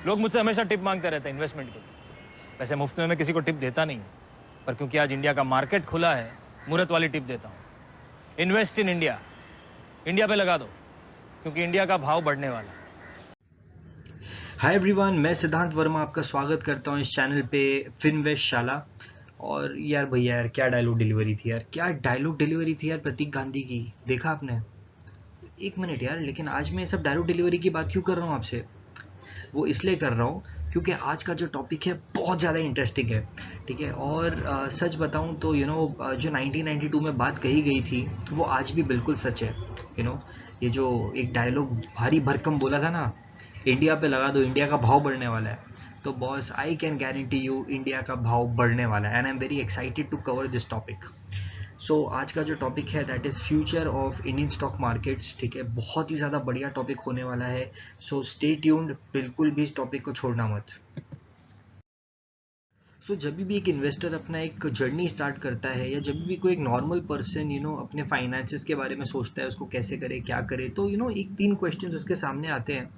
लोग मुझसे हमेशा टिप मांगते रहते हैं इन्वेस्टमेंट के लिए। वैसे मुफ्त में मैं किसी को टिप देता नहीं हूँ, पर क्योंकि आज इंडिया का मार्केट खुला है, मुहूर्त वाली टिप देता हूँ। इन्वेस्ट इन इंडिया, इंडिया पे लगा दो, क्योंकि इंडिया का भाव बढ़ने वाला है। हाय एवरीवन, मैं सिद्धांत वर्मा आपका स्वागत करता हूँ इस चैनल पे फिनवेस्ट शाला। और यार भैया यार क्या डायलॉग डिलीवरी थी यार, क्या डायलॉग डिलीवरी थी यार प्रतीक गांधी की। देखा आपने? एक मिनट यार, लेकिन आज मैं ये सब डायलॉग डिलीवरी की बात क्यों कर रहा हूँ आपसे? वो इसलिए कर रहा हूँ क्योंकि आज का जो टॉपिक है बहुत ज़्यादा इंटरेस्टिंग है। ठीक है, और सच बताऊँ तो जो 1992 में बात कही गई थी वो आज भी बिल्कुल सच है। ये जो एक डायलॉग भारी भरकम बोला था ना, इंडिया पे लगा दो, इंडिया का भाव बढ़ने वाला है। तो boss, I can guarantee you India का भाव बढ़ने वाला है and I am very excited to cover this topic. So आज का जो टॉपिक है that is future of Indian stock markets. ठीक है, बहुत ही ज़्यादा बढ़िया टॉपिक होने वाला है। सो स्टे ट्यून्ड, बिल्कुल भी इस टॉपिक को छोड़ना मत। जब भी एक इन्वेस्टर अपना एक जर्नी स्टार्ट करता है, या जब भी कोई एक नॉर्मल पर्सन अपने फाइनेंसेस के बारे में सोचता है, उसको कैसे करे क्या करे, तो एक 3 क्वेश्चंस उसके सामने आते हैं।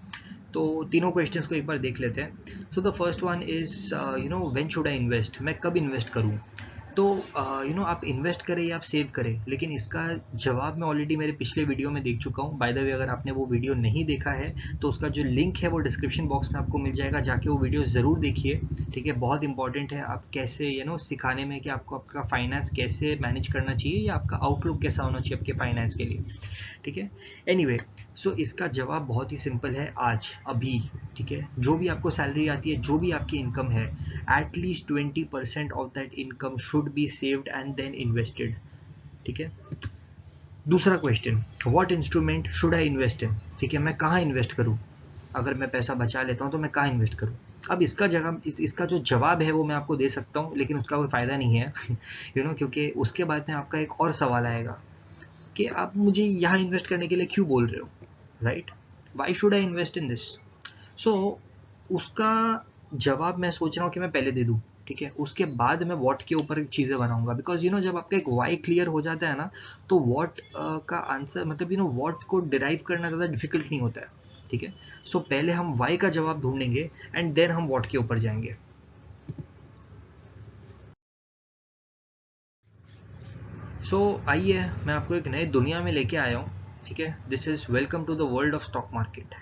तो तीनों क्वेश्चंस को एक बार देख लेते हैं। So the first one is when should I invest, मैं कब इन्वेस्ट करूं? तो आप इन्वेस्ट करें या आप सेव करें, लेकिन इसका जवाब मैं ऑलरेडी मेरे पिछले वीडियो में देख चुका हूँ। बाय द वे, अगर आपने वो वीडियो नहीं देखा है तो उसका जो लिंक है वो डिस्क्रिप्शन बॉक्स में आपको मिल जाएगा, जाके वो वीडियो ज़रूर देखिए। ठीक है, बहुत इंपॉर्टेंट है आप कैसे सिखाने में कि आपको आपका फाइनेंस कैसे मैनेज करना चाहिए, या आपका आउटलुक कैसा होना चाहिए आपके फाइनेंस के लिए। ठीक है, एनीवे, सो इसका जवाब बहुत ही सिंपल है, आज अभी। ठीक है, जो भी आपको सैलरी आती है, जो भी आपकी इनकम है, at least 20% of that income should be saved and then invested. ठीक है, दूसरा question, what instrument should I invest in? ठीक है, मैं कहाँ इन्वेस्ट करूँ? अगर मैं पैसा बचा लेता हूँ तो मैं कहाँ इन्वेस्ट करूँ? अब इसका जो जवाब है वो मैं आपको दे सकता हूँ, लेकिन उसका कोई फ़ायदा नहीं है क्योंकि उसके बाद में आपका एक और सवाल आएगा कि आप मुझे यहाँ इन्वेस्ट करने के लिए क्यों बोल रहे हो, right? Why should I invest in this? So उसका जवाब मैं सोच रहा हूँ कि मैं पहले दे दूँ। ठीक है, उसके बाद मैं वॉट के ऊपर चीज़ें बनाऊंगा, बिकॉज जब आपका एक वाई क्लियर हो जाता है ना, तो वॉट का आंसर मतलब वॉट को डिराइव करना ज़्यादा डिफिकल्ट नहीं होता है। ठीक है, सो पहले हम वाई का जवाब ढूंढेंगे एंड देन हम वॉट के ऊपर जाएंगे। आइए, मैं आपको एक नई दुनिया में लेके आया हूँ। ठीक है, this is welcome to the world of stock market.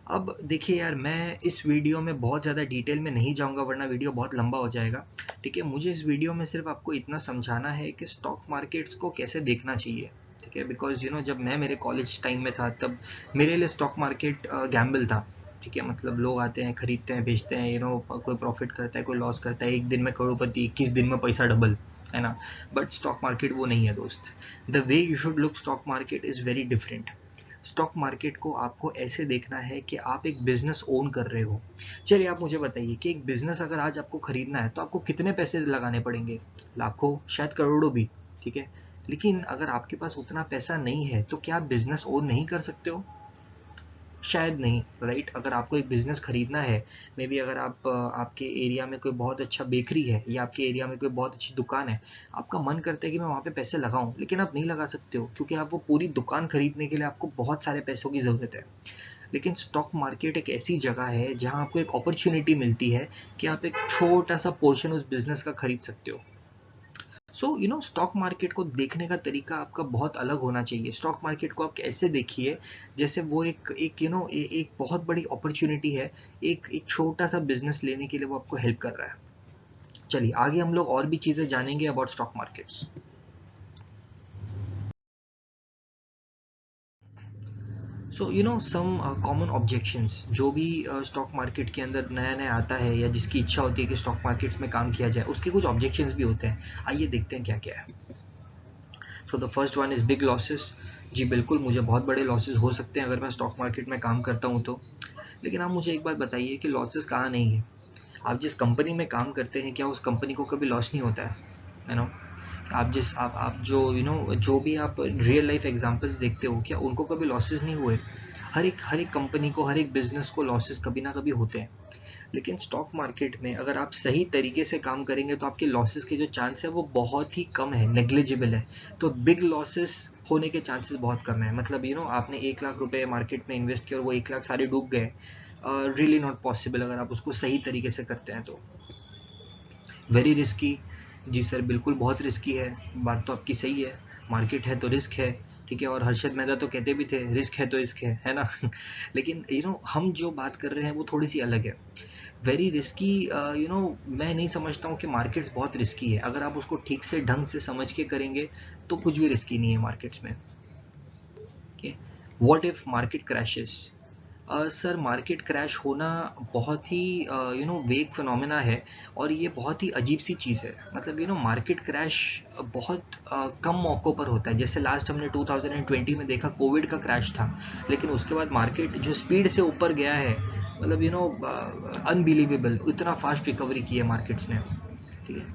अब देखिए यार, मैं इस वीडियो में बहुत ज़्यादा डिटेल में नहीं जाऊंगा, वरना वीडियो बहुत लंबा हो जाएगा। ठीक है, मुझे इस वीडियो में सिर्फ आपको इतना समझाना है कि स्टॉक मार्केट्स को कैसे देखना चाहिए। ठीक है, बिकॉज जब मैं मेरे कॉलेज टाइम में था, तब मेरे लिए स्टॉक मार्केट गैम्बल था। ठीक है, मतलब लोग आते हैं, खरीदते हैं, बेचते हैं, कोई प्रॉफिट करता है, कोई लॉस करता है, एक दिन में करोड़पति, 21 दिन में पैसा डबल, है ना? बट स्टॉक मार्केट वो नहीं है दोस्त। The way you should look stock market is very different. Stock market को आपको ऐसे देखना है कि आप एक बिजनेस ओन कर रहे हो। चलिए आप मुझे बताइए कि एक बिजनेस अगर आज आपको खरीदना है तो आपको कितने पैसे लगाने पड़ेंगे? लाखों, शायद करोड़ों भी। ठीक है, लेकिन अगर आपके पास उतना पैसा नहीं है तो क्या आप बिजनेस ओन नहीं कर सकते हो? शायद नहीं, राइट? अगर आपको एक बिजनेस खरीदना है, मे बी अगर आपके एरिया में कोई बहुत अच्छा बेकरी है, या आपके एरिया में कोई बहुत अच्छी दुकान है, आपका मन करता है कि मैं वहाँ पे पैसे लगाऊं, लेकिन आप नहीं लगा सकते हो क्योंकि आप वो पूरी दुकान खरीदने के लिए आपको बहुत सारे पैसों की ज़रूरत है। लेकिन स्टॉक मार्केट एक ऐसी जगह है जहाँ आपको एक अपॉर्चुनिटी मिलती है कि आप एक छोटा सा पोर्शन उस बिजनेस का खरीद सकते हो। स्टॉक मार्केट को देखने का तरीका आपका बहुत अलग होना चाहिए। स्टॉक मार्केट को आप ऐसे देखिए जैसे वो एक एक बहुत बड़ी अपॉर्चुनिटी है, एक छोटा सा बिजनेस लेने के लिए वो आपको हेल्प कर रहा है। चलिए आगे हम लोग और भी चीज़ें जानेंगे about stock markets. Some common objections, जो भी स्टॉक मार्केट के अंदर नया नया आता है या जिसकी इच्छा होती है कि स्टॉक मार्केट्स में काम किया जाए, उसके कुछ ऑब्जेक्शंस भी होते हैं। आइए देखते हैं क्या क्या है। The first one is big losses. जी बिल्कुल, मुझे बहुत बड़े लॉसेस हो सकते हैं अगर मैं स्टॉक मार्केट में काम करता हूँ तो। लेकिन आप मुझे एक बात बताइए कि लॉसेस कहाँ नहीं है? आप जिस कंपनी में काम करते हैं, क्या उस कंपनी को कभी लॉस नहीं होता है? यू नो आप जो जो भी आप रियल लाइफ एग्जांपल्स देखते हो, क्या उनको कभी लॉसेस नहीं हुए? हर एक कंपनी को, हर एक बिजनेस को लॉसेस कभी ना कभी होते हैं। लेकिन स्टॉक मार्केट में अगर आप सही तरीके से काम करेंगे तो आपके लॉसेस के जो चांस है वो बहुत ही कम है, नेग्लिजिबल है। तो बिग लॉसेस होने के चांसेस बहुत कम है। मतलब आपने 1 लाख रुपए मार्केट में इन्वेस्ट किया और वो 1 लाख सारे डूब गए, रियली नॉट पॉसिबल अगर आप उसको सही तरीके से करते हैं तो। वेरी रिस्की, जी सर बिल्कुल बहुत रिस्की है, बात तो आपकी सही है, मार्केट है तो रिस्क है, ठीक है। और हर्षद मेहता तो कहते भी थे रिस्क है तो इश्क है ना लेकिन हम जो बात कर रहे हैं वो थोड़ी सी अलग है। वेरी रिस्की, मैं नहीं समझता हूँ कि मार्केट्स बहुत रिस्की है। अगर आप उसको ठीक से ढंग से समझ के करेंगे तो कुछ भी रिस्की नहीं है मार्केट्स में। What if market crashes? Sir market crash होना बहुत ही वेग फिनोमेना है, और ये बहुत ही अजीब सी चीज़ है। मतलब मार्केट क्रैश बहुत कम मौक़ों पर होता है। जैसे लास्ट हमने 2020 में देखा, कोविड का क्रैश था, लेकिन उसके बाद मार्केट जो स्पीड से ऊपर गया है, मतलब अनबिलीवेबल, इतना फास्ट रिकवरी की है मार्केट्स ने, ठीक है।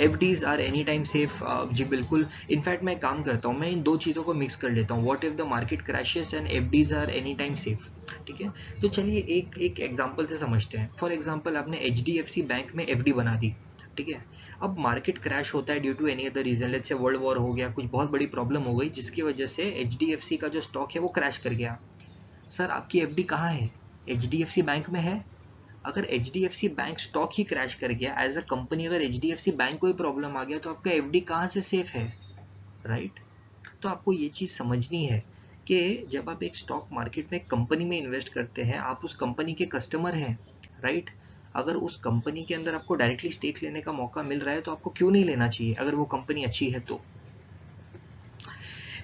FDs are any time safe, जी बिल्कुल। इनफैक्ट मैं एक काम करता हूँ, मैं इन दो चीज़ों को मिक्स कर लेता हूँ, what if the market crashes and FDs are any time safe, ठीक है। तो चलिए एक एक एग्जांपल से समझते हैं। फॉर एग्जांपल आपने एचडीएफसी बैंक में एफडी बना दी, ठीक है। अब मार्केट क्रैश होता है due to any other reason, let's say world war हो गया, कुछ बहुत बड़ी प्रॉब्लम हो गई जिसकी वजह से एचडीएफसी का जो स्टॉक है वो क्रैश कर गया। सर आपकी एफडी कहाँ है? एचडीएफसी बैंक में है। अगर एचडीएफसी बैंक स्टॉक ही क्रैश कर गया, एज अ कंपनी अगर एचडीएफसी बैंक को ही प्रॉब्लम आ गया, तो आपका एफडी कहाँ से सेफ है, राइट? तो आपको ये चीज़ समझनी है कि जब आप एक स्टॉक मार्केट में कंपनी में इन्वेस्ट करते हैं, आप उस कंपनी के कस्टमर हैं, राइट? अगर उस कंपनी के अंदर आपको डायरेक्टली स्टेक लेने का मौका मिल रहा है तो आपको क्यों नहीं लेना चाहिए, अगर वो कंपनी अच्छी है तो।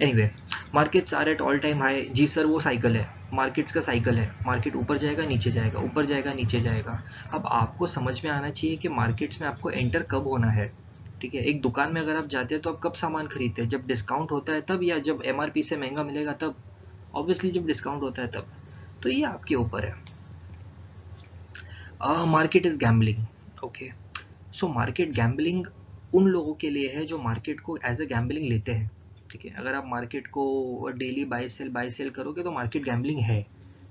Anyway, markets are at all time high, जी सर वो साइकिल है, मार्केट्स का साइकिल है, मार्केट ऊपर जाएगा नीचे जाएगा, ऊपर जाएगा नीचे जाएगा। अब आपको समझ में आना चाहिए कि मार्केट्स में आपको एंटर कब होना है, ठीक है। एक दुकान में अगर आप जाते हैं तो आप कब सामान खरीदते हैं? जब डिस्काउंट होता है तब, या जब एमआरपी से महंगा मिलेगा तब? ऑब्वियसली जब डिस्काउंट होता है तब। तो ये आपके ऊपर है। Market is gambling, okay. So market gambling उन लोगों के लिए है जो मार्केट को एज ए गैम्बलिंग लेते हैं, ठीक है। अगर आप मार्केट को डेली बाय सेल करोगे तो मार्केट गैम्बलिंग है,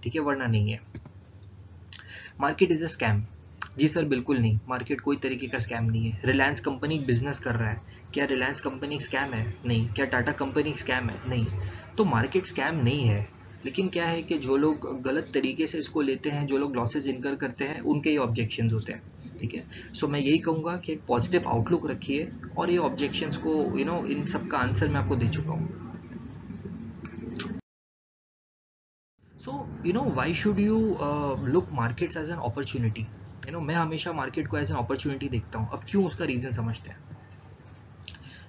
ठीक है, वरना नहीं है। मार्केट इज अ स्कैम, जी सर बिल्कुल नहीं, मार्केट कोई तरीके का स्कैम नहीं है। रिलायंस कंपनी बिजनेस कर रहा है, क्या रिलायंस कंपनी स्कैम है? नहीं। क्या टाटा कंपनी स्कैम है? नहीं। तो मार्केट स्कैम नहीं है, लेकिन क्या है कि जो लोग गलत तरीके से इसको लेते हैं, जो लोग लॉसेज इनकर करते हैं, उनके ये ऑब्जेक्शन होते हैं, ठीक है। सो मैं यही कहूँगा कि एक पॉजिटिव आउटलुक रखिए, और ये ऑब्जेक्शंस को इन सब का आंसर मैं आपको दे चुका हूँ। So why should you look markets as an opportunity? मैं हमेशा मार्केट को एज एन अपॉर्चुनिटी देखता हूँ। अब क्यों, उसका रीज़न समझते हैं।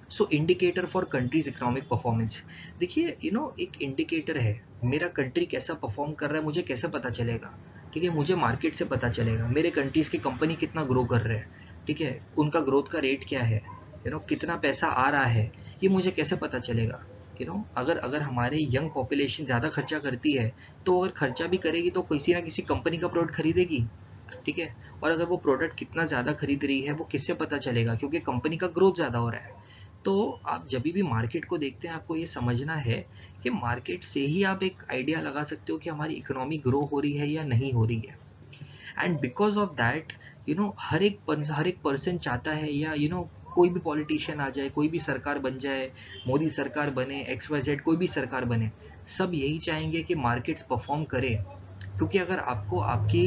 So indicator for countries economic performance, देखिए एक इंडिकेटर है, मेरा कंट्री कैसा परफॉर्म कर रहा है मुझे कैसे पता चलेगा, ठीक है। मुझे मार्केट से पता चलेगा मेरे कंट्रीज की कंपनी कितना ग्रो कर रहे हैं, ठीक है, उनका ग्रोथ का रेट क्या है, कितना पैसा आ रहा है, ये मुझे कैसे पता चलेगा। अगर अगर हमारे यंग पॉपुलेशन ज़्यादा खर्चा करती है, तो अगर खर्चा भी करेगी तो किसी ना किसी कंपनी का प्रोडक्ट खरीदेगी, ठीक है। और अगर वो प्रोडक्ट कितना ज़्यादा खरीद रही है वो किससे पता चलेगा? क्योंकि कंपनी का ग्रोथ ज़्यादा हो रहा है। तो आप जब भी मार्केट को देखते हैं, आपको ये समझना है कि मार्केट से ही आप एक आइडिया लगा सकते हो कि हमारी इकोनॉमी ग्रो हो रही है या नहीं हो रही है। एंड बिकॉज ऑफ दैट हर एक पर्सन चाहता है, या कोई भी पॉलिटिशियन आ जाए, कोई भी सरकार बन जाए, मोदी सरकार बने, XYZ कोई भी सरकार बने, सब यही चाहेंगे कि मार्केट्स परफॉर्म करे। क्योंकि अगर आपको आपकी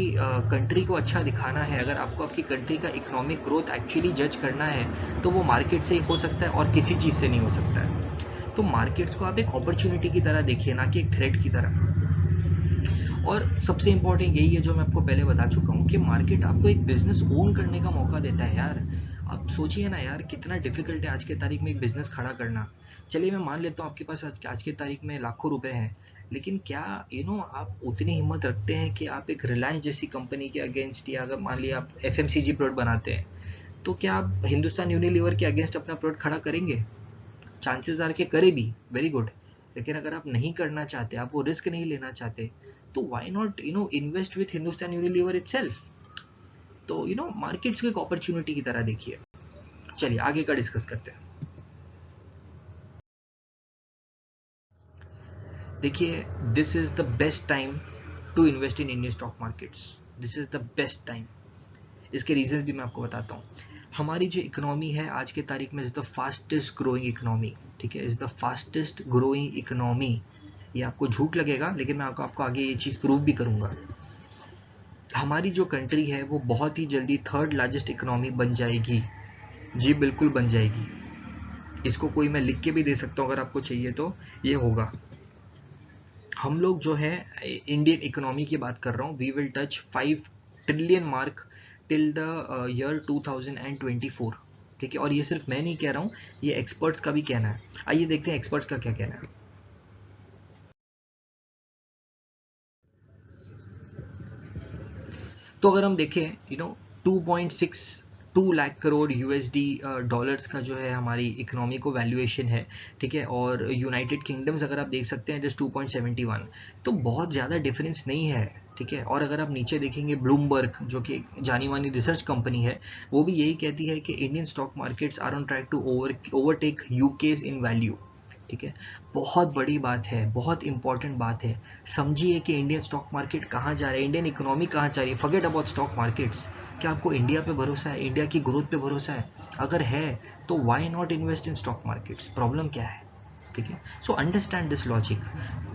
कंट्री को अच्छा दिखाना है, अगर आपको आपकी कंट्री का इकोनॉमिक ग्रोथ एक्चुअली जज करना है, तो वो मार्केट से ही हो सकता है और किसी चीज़ से नहीं हो सकता है। तो मार्केट्स को आप एक अपॉर्चुनिटी की तरह देखिए, ना कि एक थ्रेट की तरह। और सबसे इंपॉर्टेंट यही है जो मैं आपको पहले बता चुका हूँ कि मार्केट आपको एक बिजनेस ओन करने का मौका देता है यार। आप सोचिए ना यार, कितना डिफिकल्ट है आज के तारीख में एक बिजनेस खड़ा करना। चलिए मैं मान लेता हूँ आपके पास आज के तारीख में लाखों रुपए हैं, लेकिन क्या आप उतनी हिम्मत रखते हैं कि आप एक रिलायंस जैसी कंपनी के अगेंस्ट, या अगर मान लिया आप FMCG प्रोडक्ट बनाते हैं, तो क्या आप हिंदुस्तान यूनिलीवर के अगेंस्ट अपना प्रोडक्ट खड़ा करेंगे? चांसेस आर के करे भी, वेरी गुड। लेकिन अगर आप नहीं करना चाहते, आप वो रिस्क नहीं लेना चाहते, तो why not invest with Hindustan Unilever itself. तो मार्केट्स को एक अपॉर्चुनिटी की तरह देखिए। चलिए आगे का डिस्कस करते हैं। देखिए, this is the best time to invest in Indian stock markets. This is the best time. इसके रीजंस भी मैं आपको बताता हूँ। हमारी जो इकोनॉमी है आज के तारीख में is the fastest growing economy, ठीक है, is the fastest growing economy. ये आपको झूठ लगेगा, लेकिन मैं आपको आगे ये चीज़ प्रूव भी करूंगा। हमारी जो कंट्री है वो बहुत ही जल्दी थर्ड लार्जेस्ट इकोनॉमी बन जाएगी। जी बिल्कुल बन जाएगी। इसको कोई मैं लिख के भी दे सकता हूँ अगर आपको चाहिए तो। ये होगा। हम लोग जो है इंडियन इकोनॉमी की बात कर रहा हूँ, we will touch 5 trillion mark till the year 2024। ठीक है, और ये सिर्फ मैं नहीं कह रहा हूँ, ये एक्सपर्ट्स का भी कहना है। आइए देखते हैं एक्सपर्ट्स का क्या कहना है। तो अगर हम देखें 2.62 लाख करोड़ यूएसडी डॉलर्स का जो है हमारी इकोनॉमी को वैल्यूएशन है। ठीक है, और यूनाइटेड किंगडम्स अगर आप देख सकते हैं जस्ट 2.71, तो बहुत ज़्यादा डिफरेंस नहीं है। ठीक है, और अगर आप नीचे देखेंगे ब्लूमबर्ग जो कि एक जानी मानी रिसर्च कंपनी है, वो भी यही कहती है कि Indian stock markets are on track to overtake UK's in value. ठीक है, बहुत बड़ी बात है, बहुत इंपॉर्टेंट बात है। समझिए कि इंडियन स्टॉक मार्केट कहाँ जा रहा है, इंडियन इकोनॉमी कहाँ जा रही है। Forget about stock markets. क्या आपको इंडिया पे भरोसा है, इंडिया की ग्रोथ पे भरोसा है? अगर है तो why not invest in stock markets? Problem क्या है? ठीक है, so understand this logic,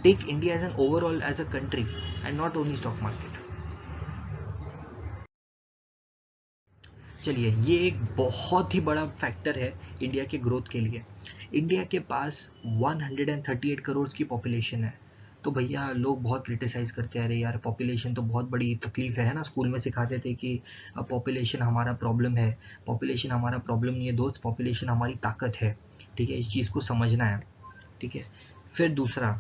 take India as an overall as a country and not only stock market. चलिए, ये एक बहुत ही बड़ा फैक्टर है इंडिया के ग्रोथ के लिए। इंडिया के पास 138 करोड़ की पॉपुलेशन है। तो भैया लोग बहुत क्रिटिसाइज करते हैं, अरे यार पॉपुलेशन तो बहुत बड़ी तकलीफ है ना। स्कूल में सिखाते थे कि पॉपुलेशन हमारा प्रॉब्लम है। पॉपुलेशन हमारा प्रॉब्लम नहीं है दोस्त, पॉपुलेशन हमारी ताकत है। ठीक है, इस चीज़ को समझना है। ठीक है, फिर दूसरा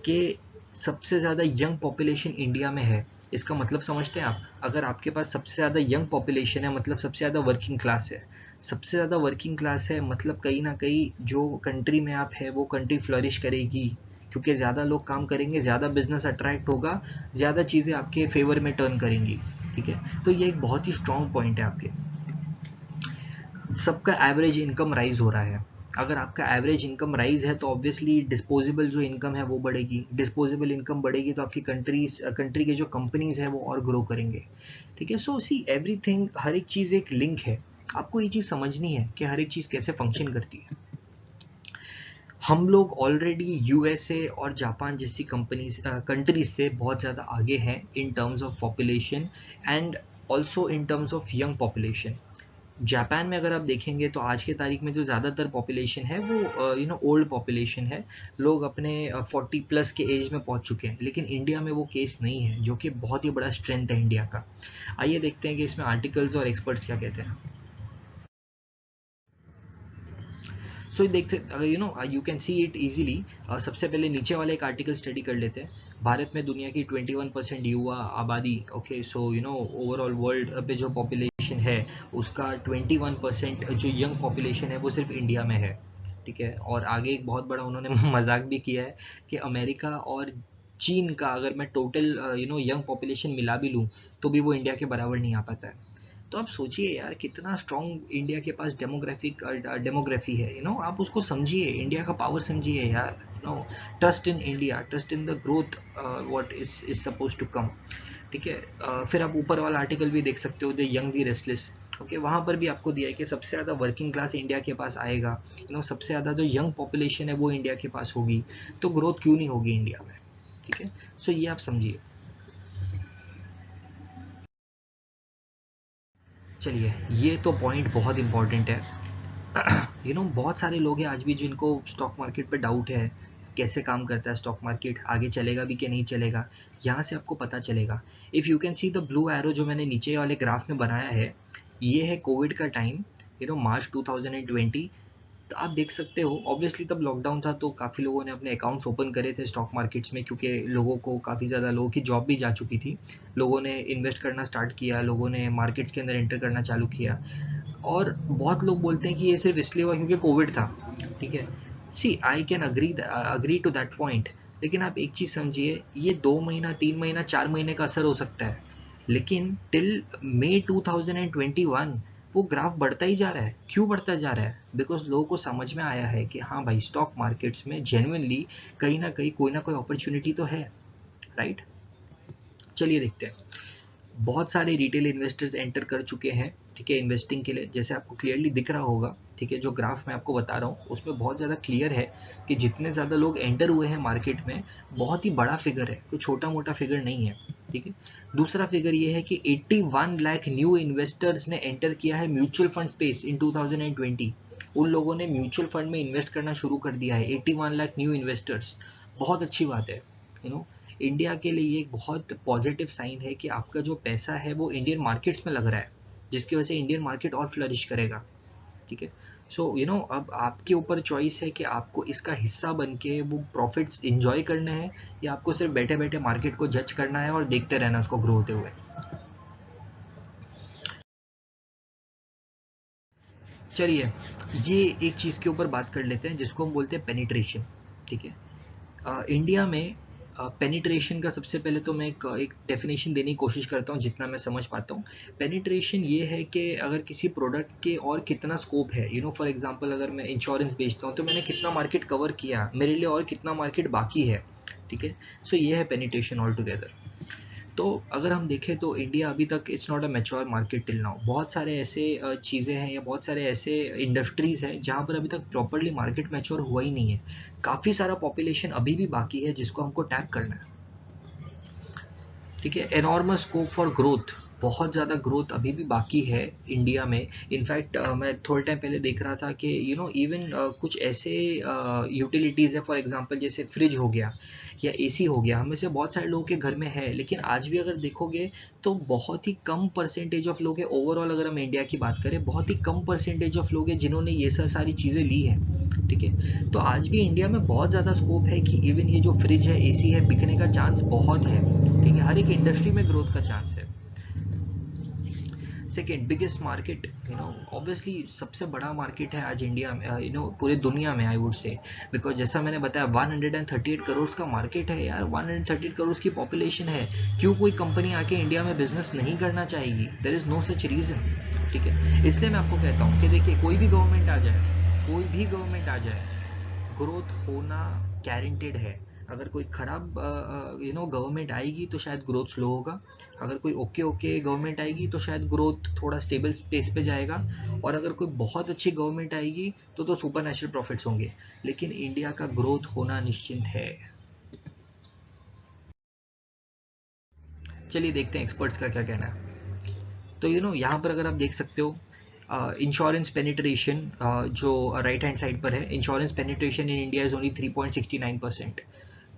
कि सबसे ज़्यादा यंग पॉपुलेशन इंडिया में है। इसका मतलब समझते हैं आप? अगर आपके पास सबसे ज़्यादा यंग पॉपुलेशन है मतलब सबसे ज़्यादा वर्किंग क्लास है। सबसे ज़्यादा वर्किंग क्लास है मतलब कहीं ना कहीं जो कंट्री में आप है वो कंट्री फ्लरिश करेगी, क्योंकि ज़्यादा लोग काम करेंगे, ज़्यादा बिजनेस अट्रैक्ट होगा, ज़्यादा चीज़ें आपके फेवर में टर्न करेंगी। ठीक है, तो ये एक बहुत ही स्ट्रॉन्ग पॉइंट है आपके। सबका एवरेज इनकम राइज हो रहा है। अगर आपका एवरेज इनकम राइज है तो ऑब्वियसली डिस्पोजेबल जो इनकम है वो बढ़ेगी। डिस्पोजेबल इनकम बढ़ेगी तो आपकी कंट्री के जो कंपनीज है वो और ग्रो करेंगे। ठीक है, सो सी एवरीथिंग, हर एक चीज़ एक लिंक है। आपको ये चीज़ समझनी है कि हर एक चीज़ कैसे फंक्शन करती है। हम लोग ऑलरेडी यूएसए और जापान जैसी कंट्रीज से बहुत ज़्यादा आगे हैं in terms of population and also in terms of young population. Japan में अगर आप देखेंगे तो आज के तारीख में जो ज़्यादातर पॉपुलेशन है वो ओल्ड पॉपुलेशन है। लोग अपने 40 प्लस के एज में पहुंच चुके हैं, लेकिन इंडिया में वो केस नहीं है, जो कि बहुत ही बड़ा स्ट्रेंथ है इंडिया का। आइए देखते हैं कि इसमें आर्टिकल्स और एक्सपर्ट्स क्या कहते हैं। सो देखते you can see it easily. सबसे पहले नीचे वाले एक आर्टिकल स्टडी कर लेते हैं। भारत में दुनिया की 21% युवा आबादी। ओके, सो ओवरऑल वर्ल्ड पे जो पॉपुलेशन है उसका 21% जो यंग पॉपुलेशन है वो सिर्फ इंडिया में है। ठीक है, और आगे एक बहुत बड़ा उन्होंने मजाक भी किया है कि अमेरिका और चीन का अगर मैं टोटल यंग पॉपुलेशन मिला भी लूँ तो भी वो इंडिया के बराबर नहीं आ पाता है। तो आप सोचिए यार कितना स्ट्रॉन्ग इंडिया के पास डेमोग्राफी है। आप उसको समझिए, इंडिया का पावर समझिए यार। Trust in India, trust in the growth what is suppose to come. ठीक है, फिर आप ऊपर वाला आर्टिकल भी देख सकते हो, the young the restless. Okay, वहाँ पर भी आपको दिया है कि सबसे ज़्यादा वर्किंग क्लास इंडिया के पास आएगा। सबसे ज़्यादा जो यंग पॉपुलेशन है वो इंडिया के पास होगी, तो ग्रोथ क्यों नहीं होगी इंडिया में? ठीक है, सो ये आप समझिए। चलिए, ये तो पॉइंट बहुत इंपॉर्टेंट है। बहुत सारे लोग हैं आज भी जिनको स्टॉक मार्केट पे डाउट है, कैसे काम करता है स्टॉक मार्केट, आगे चलेगा भी कि नहीं चलेगा। यहाँ से आपको पता चलेगा। If you can see the blue arrow जो मैंने नीचे वाले ग्राफ में बनाया है, ये है कोविड का टाइम, मार्च 2020। तो आप देख सकते हो ऑब्वियसली तब लॉकडाउन था तो काफ़ी लोगों ने अपने अकाउंट्स ओपन करे थे स्टॉक मार्केट्स में, क्योंकि लोगों को काफ़ी ज़्यादा लोगों की जॉब भी जा चुकी थी। लोगों ने इन्वेस्ट करना स्टार्ट किया, लोगों ने मार्केट्स के अंदर एंटर करना चालू किया। और बहुत लोग बोलते हैं कि ये सिर्फ इसलिए हुआ क्योंकि कोविड था। ठीक है, see I can agree to that point. लेकिन आप एक चीज़ समझिए, ये 2 महीना, 3 महीना, 4 महीने का असर हो सकता है, लेकिन टिल मई 2021 वो ग्राफ बढ़ता ही जा रहा है। क्यों बढ़ता जा रहा है? बिकॉज लोगों को समझ में आया है कि हाँ भाई, स्टॉक मार्केट्स में जेन्युइनली कहीं ना कोई अपॉर्चुनिटी तो है। राइट, चलिए देखते हैं। बहुत सारे रिटेल इन्वेस्टर्स एंटर कर चुके हैं ठीक है, इन्वेस्टिंग के लिए। जैसे आपको क्लियरली दिख रहा होगा, ठीक है, जो ग्राफ मैं आपको बता रहा हूँ उसमें बहुत ज़्यादा क्लियर है कि जितने ज़्यादा लोग एंटर हुए हैं मार्केट में, बहुत ही बड़ा फिगर है, कोई छोटा मोटा फिगर नहीं है। ठीक है, दूसरा फिगर ये है कि 81 लाख न्यू इन्वेस्टर्स ने एंटर किया है म्यूचुअल फंड स्पेस इन 2020। उन लोगों ने म्यूचुअल फंड में इन्वेस्ट करना शुरू कर दिया है, 81 लाख न्यू इन्वेस्टर्स। बहुत अच्छी बात है, इंडिया के लिए ये एक बहुत पॉजिटिव साइन है कि आपका जो पैसा है वो इंडियन मार्केट्स में लग रहा है, जिसकी वजह से इंडियन मार्केट और फ्लरिश करेगा। ठीक है, सो अब आपके ऊपर चॉइस है कि आपको इसका हिस्सा बन के वो प्रॉफिट्स इंजॉय करने हैं, या आपको सिर्फ बैठे बैठे मार्केट को जज करना है और देखते रहना उसको ग्रो होते हुए। चलिए, ये एक चीज़ के ऊपर बात कर लेते हैं जिसको हम बोलते हैं पेनिट्रेशन। ठीक है, इंडिया में पेनिट्रेशन का सबसे पहले तो मैं एक डेफिनेशन देने की कोशिश करता हूँ जितना मैं समझ पाता हूँ। पेनिट्रेशन ये है कि अगर किसी प्रोडक्ट के और कितना स्कोप है, फॉर एग्जांपल अगर मैं इंश्योरेंस बेचता हूँ तो मैंने कितना मार्केट कवर किया, मेरे लिए और कितना मार्केट बाकी है। ठीक है, सो ये है पेनिट्रेशन ऑल टुगेदर। तो अगर हम देखें तो इंडिया अभी तक it's not a mature market till now. बहुत सारे ऐसे चीज़ें हैं या बहुत सारे ऐसे इंडस्ट्रीज़ हैं जहाँ पर अभी तक प्रॉपरली मार्केट मैच्योर हुआ ही नहीं है। काफ़ी सारा पॉपुलेशन अभी भी बाकी है जिसको हमको टैप करना है। ठीक है, एनॉर्मस स्कोप फॉर ग्रोथ, बहुत ज़्यादा ग्रोथ अभी भी बाकी है इंडिया में। इनफैक्ट मैं थोड़े टाइम पहले देख रहा था कि इवन कुछ ऐसे यूटिलिटीज़ है, फॉर एग्जांपल जैसे फ्रिज हो गया या एसी हो गया, हम में से बहुत सारे लोगों के घर में है, लेकिन आज भी अगर देखोगे तो बहुत ही कम परसेंटेज ऑफ लोग हैं। ओवरऑल अगर हम इंडिया की बात करें, बहुत ही कम परसेंटेज ऑफ लोग हैं जिन्होंने ये सारी चीज़ें ली हैं। ठीक है, तो आज भी इंडिया में बहुत ज़्यादा स्कोप है कि इवन ये जो फ्रिज है, एसी है, बिकने का चांस बहुत है। ठीक है, हर एक इंडस्ट्री में ग्रोथ का चांस है। सेकेंड बिगेस्ट मार्केट, ऑब्वियसली सबसे बड़ा मार्केट है आज इंडिया में, पूरे दुनिया में, आई वुड से। बिकॉज जैसा मैंने बताया 138 करोड़ का मार्केट है यार, 138 करोड़ की पॉपुलेशन है। क्यों कोई कंपनी आके इंडिया में बिजनेस नहीं करना चाहेगी? There is no such reason. ठीक है, इसलिए मैं आपको कहता हूँ कि देखिए, कोई भी गवर्नमेंट आ जाए, कोई भी गवर्नमेंट आ जाए, ग्रोथ होना गारंटेड है। अगर कोई खराब गवर्नमेंट आएगी तो शायद ग्रोथ स्लो होगा, अगर कोई ओके गवर्नमेंट आएगी तो शायद ग्रोथ थोड़ा स्टेबल स्पेस पे जाएगा, और अगर कोई बहुत अच्छी गवर्नमेंट आएगी तो सुपर नेचुरल प्रॉफिट्स होंगे। लेकिन इंडिया का ग्रोथ होना निश्चिंत है। चलिए देखते हैं एक्सपर्ट्स का क्या कहना है। तो यहाँ पर अगर आप देख सकते हो, इंश्योरेंस पेनिट्रेशन जो राइट हैंड साइड पर है, insurance penetration in India is only 3.69%।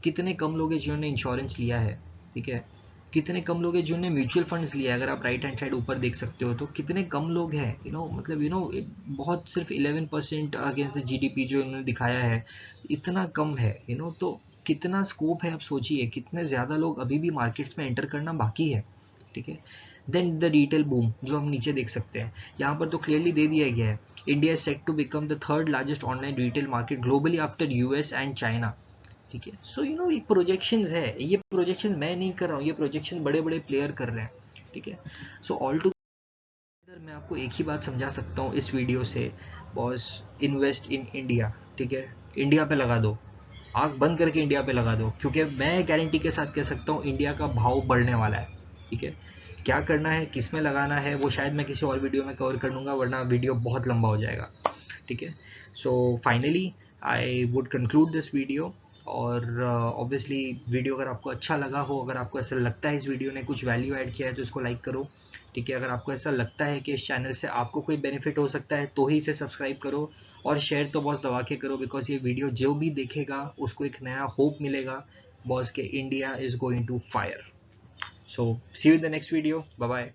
कितने कम लोग हैं जिन्होंने इंश्योरेंस लिया है? ठीक है, कितने कम लोग हैं जिन्होंने म्यूचुअल फंड्स लिया है? अगर आप राइट हैंड साइड ऊपर देख सकते हो तो कितने कम लोग हैं, मतलब बहुत सिर्फ 11% अगेंस्ट द जीडीपी जो इन्होंने दिखाया है, इतना कम है। तो कितना स्कोप है, आप सोचिए कितने ज़्यादा लोग अभी भी मार्केट्स में एंटर करना बाकी है। ठीक है, देन द रिटेल बूम जो हम नीचे देख सकते हैं, यहाँ पर तो क्लियरली दे दिया गया है, India is set to become the third largest online retail market globally after US and China. ठीक है, सो ये प्रोजेक्शंस है, ये प्रोजेक्शंस मैं नहीं कर रहा हूँ, ये प्रोजेक्शन बड़े बड़े प्लेयर कर रहे हैं। ठीक है, सो ऑल टुगेदर मैं आपको एक ही बात समझा सकता हूँ इस वीडियो से, बॉस, इन्वेस्ट इन इंडिया। ठीक है, इंडिया पे लगा दो, आंख बंद करके इंडिया पे लगा दो, क्योंकि मैं गारंटी के साथ कह सकता हूँ इंडिया का भाव बढ़ने वाला है। ठीक है, क्या करना है, किस में लगाना है, वो शायद मैं किसी और वीडियो में कवर कर लूँगा, वरना वीडियो बहुत लंबा हो जाएगा। ठीक है, so finally I would conclude this video. और ऑब्वियसली वीडियो अगर आपको अच्छा लगा हो, अगर आपको ऐसा लगता है इस वीडियो ने कुछ वैल्यू ऐड किया है तो इसको लाइक करो। ठीक है, अगर आपको ऐसा लगता है कि इस चैनल से आपको कोई बेनिफिट हो सकता है तो ही इसे सब्सक्राइब करो, और शेयर तो बॉस दबा के करो, बिकॉज ये वीडियो जो भी देखेगा उसको एक नया होप मिलेगा बॉस के, India is going to fire. So see you in the next video, bye bye.